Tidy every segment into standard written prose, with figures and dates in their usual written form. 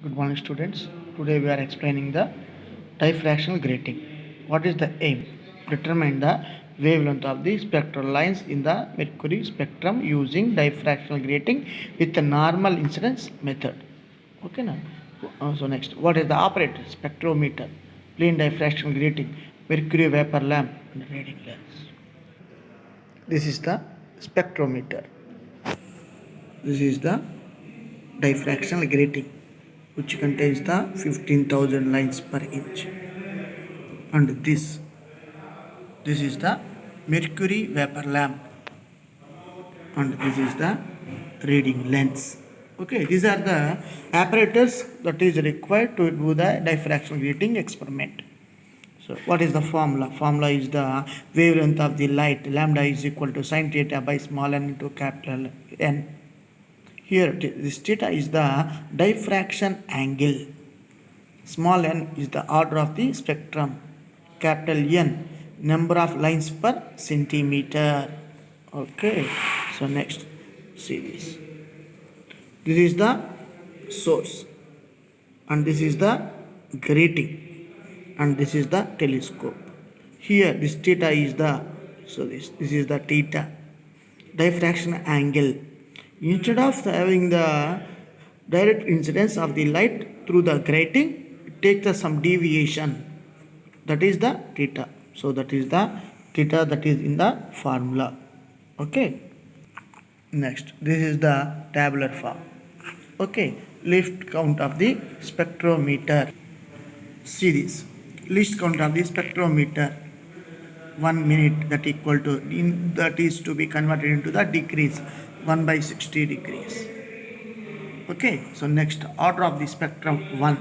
Good morning, students. Today we are explaining the diffractional grating. What is the aim? Determine the wavelength of the spectral lines in the mercury spectrum using diffractional grating with the normal incidence method. Okay, now. So next, what is the operator? Spectrometer, plane diffractional grating, mercury vapor lamp, and reading lens. This is the spectrometer. This is the diffractional grating, which contains the 15,000 lines per inch. And this is the mercury vapor lamp, and this is the reading lens. Okay, these are the apparatus that is required to do the diffraction grating experiment. So what is the formula? Formula is the wavelength of the light, lambda is equal to sine theta by small n into capital N. Here this theta is the diffraction angle. Small n is the order of the spectrum. Capital N, number of lines per centimeter. Okay, so next, see this. This is the source, and this is the grating, and this is the telescope. Here, this theta is the, so this is the theta, diffraction angle. Instead of having the direct incidence of the light through the grating, take the some deviation. That is the theta. So that is the theta that is in the formula. Okay. Next, this is the tabular form. Okay. Least count of the spectrometer. See this. Least count of the spectrometer. 1 minute, that equal to, that is to be converted into the degrees, 1 by 60 degrees. Okay, so next, order of the spectrum 1.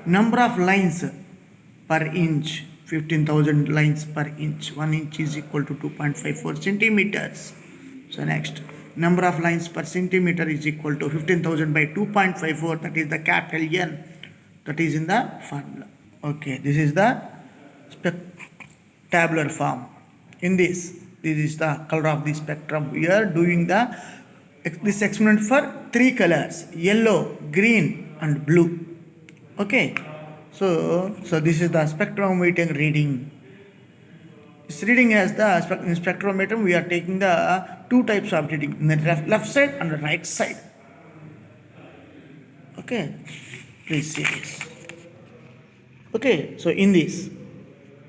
Number of lines per inch, 15,000 lines per inch. 1 inch is equal to 2.54 centimeters. So next, number of lines per centimeter is equal to 15,000 by 2.54, that is the capital N, that is in the formula. Okay, this is the tabular form. In this is the color of the spectrum. We are doing this experiment for 3 colors: yellow, green, and blue. Okay, so this is the spectrometer reading. This reading has the spectrometer. We are taking the 2 types of reading, in the left side and the right side. Okay, please see this. Okay, so in this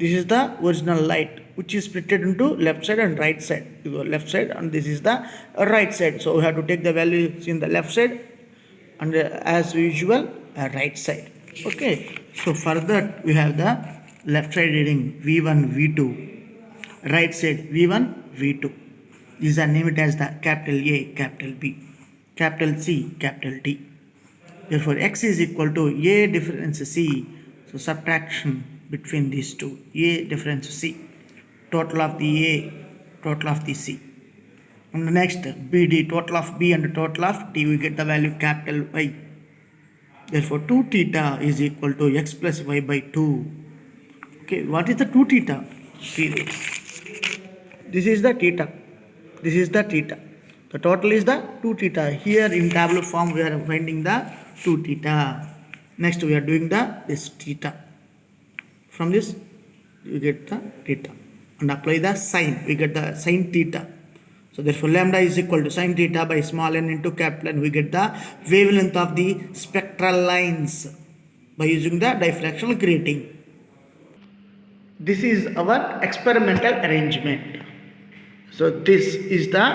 is the original light, which is split into left side and right side. You go left side, and this is the right side. So we have to take the values in the left side, and as usual right side. Okay, so for that we have the left side reading V1 V2, right side V1 V2. These are named as the capital A, capital B, capital C, capital D. Therefore x is equal to A difference C, so subtraction between these two, A difference C, total of the A, total of the C. And the next, BD, total of B and total of D, we get the value capital Y. Therefore 2 theta is equal to x plus y by 2. Okay, what is the 2 theta? See this. This is the theta. This is the theta. The total is the 2 theta. Here in tabular form we are finding the 2 theta. Next we are doing this theta. From this you get the theta, and apply the sine. We get the sine theta. So therefore lambda is equal to sine theta by small n into capital N. We get the wavelength of the spectral lines by using the diffractional grating. This is our experimental arrangement. So this is the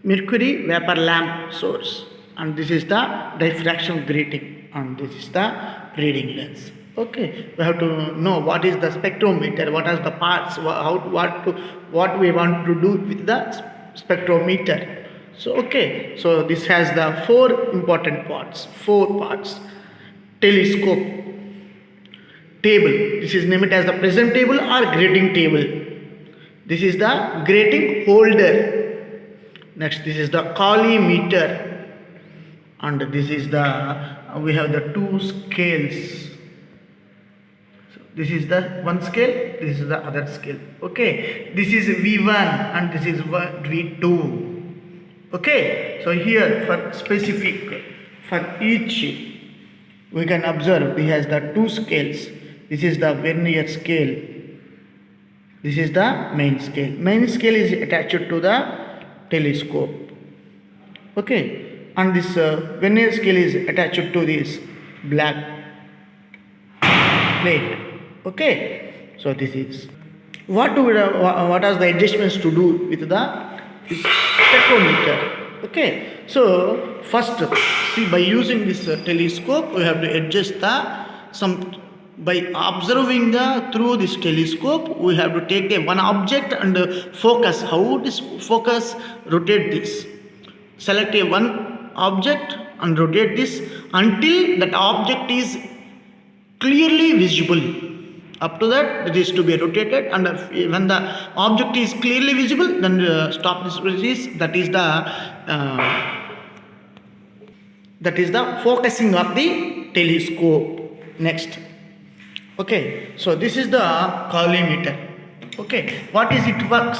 mercury vapor lamp source, and this is the diffraction grating, and this is the reading lens. Okay, we have to know what is the spectrometer, what are the parts, what we want to do with the spectrometer. So okay, so this has the 4 important parts. Telescope, table, this is named as the prism table or grating table. This is the grating holder. Next, this is the collimeter, and this is we have the 2 scales. So this is the one scale, this is the other scale. Okay, this is V1 and this is V2. Okay, so here for specific For each we can observe he has the two scales. This is the vernier scale. This is the main scale. Main scale is attached to the telescope. Okay, and this vernier scale is attached to this black plate. Okay, so this is what are the adjustments to do with the this spectrometer. Okay, so first see, by using this telescope we have to adjust the some, by observing the through this telescope we have to take a one object and focus. How this focus? Rotate this, select a one object and rotate this until that object is clearly visible. Up to that it is to be rotated, and when the object is clearly visible then stop this release. That is the focusing of the telescope. Next, okay, so this is the collimator. Okay, what is it works?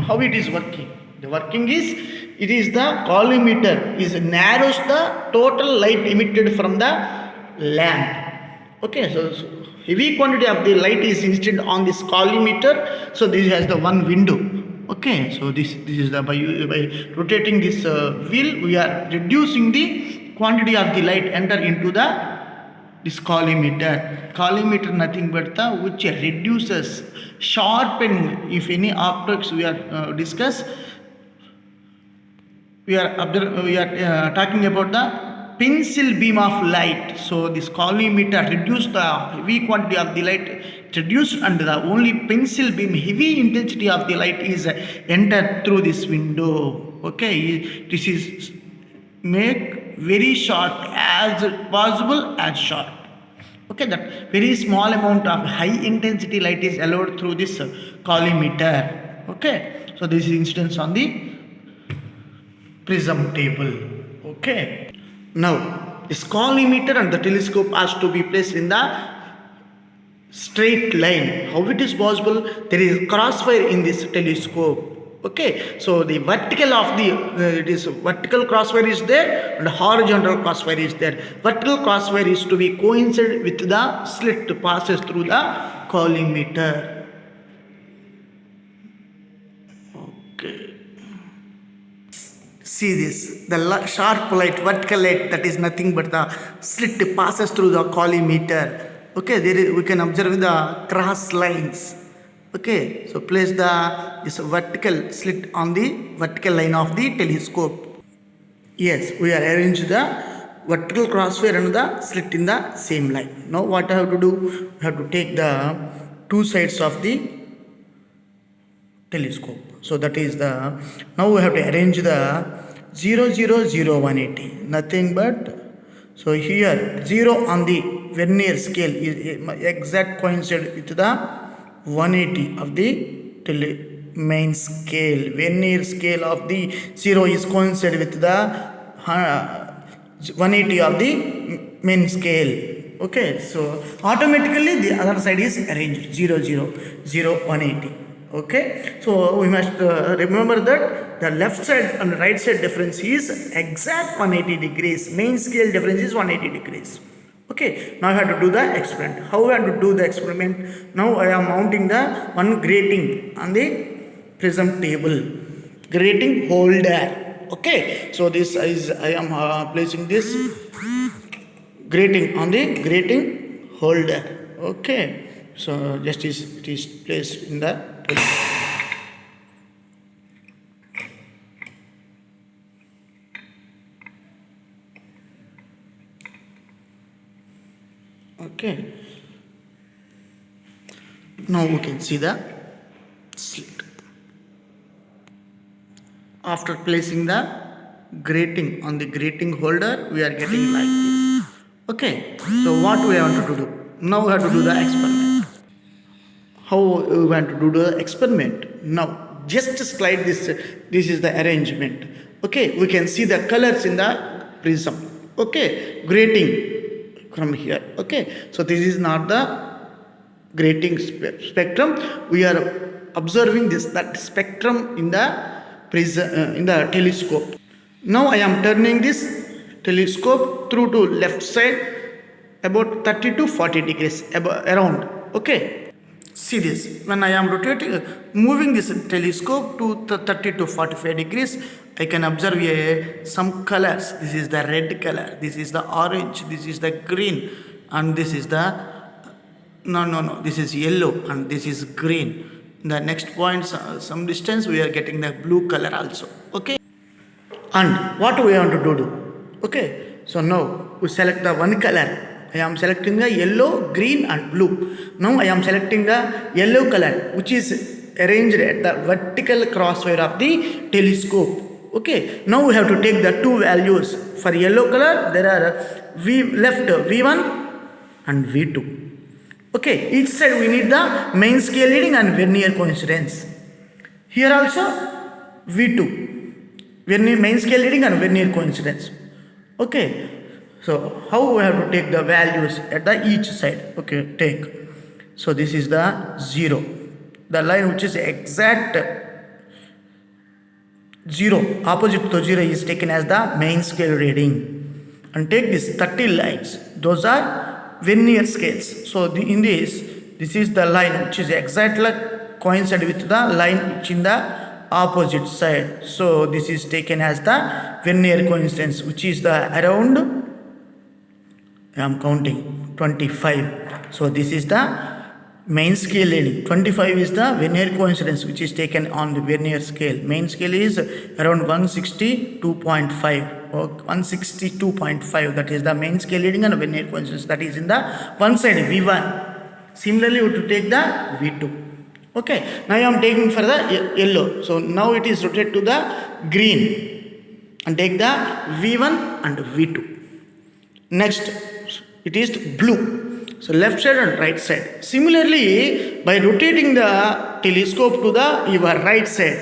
How it is working? The working is, it is the collimator is narrows the total light emitted from the lamp. Okay, so heavy quantity of the light is incident on this collimator, so this has the one window. Okay, so this is the by rotating this wheel we are reducing the quantity of the light enter into the this collimator. Collimator nothing but the which reduces, sharpen, if any optics we are discuss, we are talking about the pencil beam of light. So this collimator reduce the heavy quantity of the light reduced, and the only pencil beam heavy intensity of the light is entered through this window. Okay, this is make very sharp as possible as sharp. Okay, that very small amount of high intensity light is allowed through this collimator. Okay, so this is instance on the prism table. Okay, now this collimator and the telescope has to be placed in the straight line. How it is possible? There is crossfire in this telescope. Okay, so the vertical of the it is vertical crossfire is there and horizontal crossfire is there. Vertical crossfire is to be coincide with the slit passes through the collimator. Okay, see this, the sharp light, vertical light, that is nothing but the slit passes through the collimator. Okay, there is, we can observe the cross lines. Okay, so place this vertical slit on the vertical line of the telescope. Yes, we are arranged the vertical crossfire and the slit in the same line. Now what I have to do? We have to take the two sides of the telescope. So that is the, now we have to arrange the 0 0 0 180, nothing but, so here 0 on the vernier scale is exact coincide with the 180 of the main scale. Vernier scale of the 0 is coincide with the 180 of the main scale. Okay, so automatically the other side is arranged 0 0 0 180. Okay, so we must remember that the left side and right side difference is exact 180 degrees. Main scale difference is 180 degrees. Okay, now I have to do the experiment. How I have to do the experiment? Now I am mounting the one grating on the prism table, grating holder. Okay, so this is, I am placing this grating on the grating holder. Okay, so just it is placed in the table. Okay, now we can see the slit. After placing the grating on the grating holder, we are getting like this. Okay, so what we want to do? Now we have to do the experiment. How we want to do the experiment? Now just slide this. This is the arrangement. Okay, we can see the colors in the prism. Okay, grating from here. Okay, so this is not the grating spectrum. We are observing that spectrum in the prism in the telescope. Now I am turning this telescope through to left side about 30 to 40 degrees around. Okay, see this, when I am rotating, moving this telescope to 30 to 45 degrees, I can observe some colors. This is the red color, this is the orange, this is the green, and this is the this is yellow, and this is green. The next point, some distance, we are getting the blue color also. Okay, and what we want to do? Okay, so now we select the one color. I am selecting the yellow, green and blue. Now I am selecting the yellow color, which is arranged at the vertical crosswire of the telescope. Okay, now we have to take the two values. For yellow color, there are left V1 and V2. Okay, each side we need the main scale reading and vernier coincidence. Here also V2, vernier main scale reading and vernier coincidence. Okay, so how we have to take the values at the each side? Okay, take. So this is the 0, the line which is exact 0, opposite to 0 is taken as the main scale reading. And take this 30 lines, those are vernier scales. So in this is the line which is exactly coincide with the line which in the opposite side. So this is taken as the vernier coincidence, which is the around, I am counting 25. So this is the main scale reading. 25 is the vernier coincidence which is taken on the vernier scale. Main scale is around 162.5 or 162.5. That is the main scale reading and vernier coincidence. That is in the one side V1. Similarly, we have to take the V2. Okay, now I am taking for the yellow. So now it is rotated to the green and take the V1 and V2. Next, it is blue. So left side and right side. Similarly, by rotating the telescope to the your right side,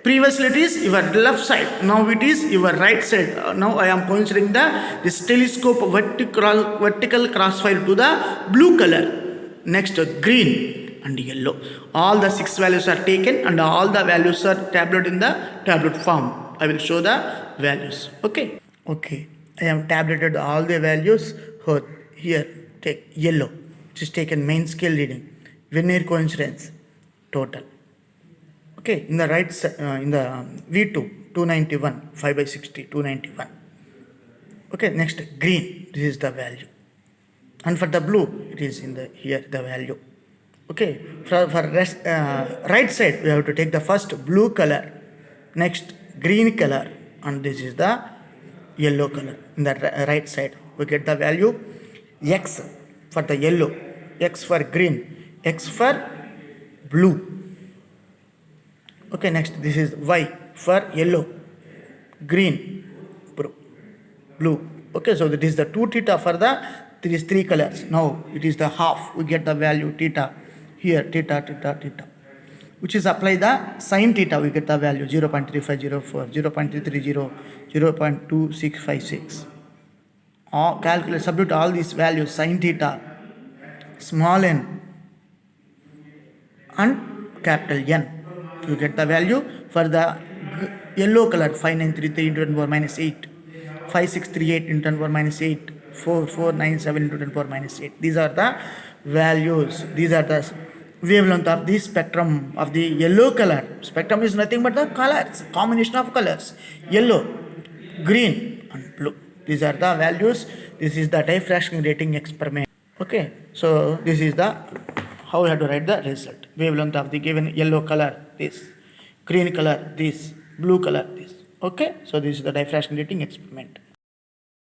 previously it is your left side, now it is your right side. Now I am considering this telescope vertical crossfire to the blue color. Next, green and yellow. All the 6 values are taken and all the values are tabulated in the tablet form. I will show the values. Okay, I have tabulated all the values. Here take yellow, which is taken main scale reading, vernier coincidence, total. Okay, in the right side, in the V2, 291, 5 by 60, 291. Okay, next green, this is the value. And for the blue, it is in the here the value. Okay, for right side, we have to take the first blue color, next green color, and this is the yellow color. In the right side, we get the value X for the yellow, X for green, X for blue. Okay, next this is Y for yellow, green, blue. Okay, so that is the 2 theta for the these 3 colors. Now it is the half. We get the value theta here, theta, which is apply the sin theta. We get the value 0.3504, 0.330, 0.2656. Calculate, substitute all these values, sin theta, small n and capital N. You get the value for the yellow color 5933 into 10 power minus 8, 5638 into 10 power minus 8, 4497 into 10 power minus 8. These are the values. These are the wavelength of the spectrum of the yellow color. Spectrum is nothing but the colors, combination of colors, yellow, green and blue. These are the values. This is the diffraction rating experiment. Okay, so this is the how we have to write the result. Wavelength of the given yellow color, this, green color, this, blue color, this. Okay, so this is the diffraction rating experiment.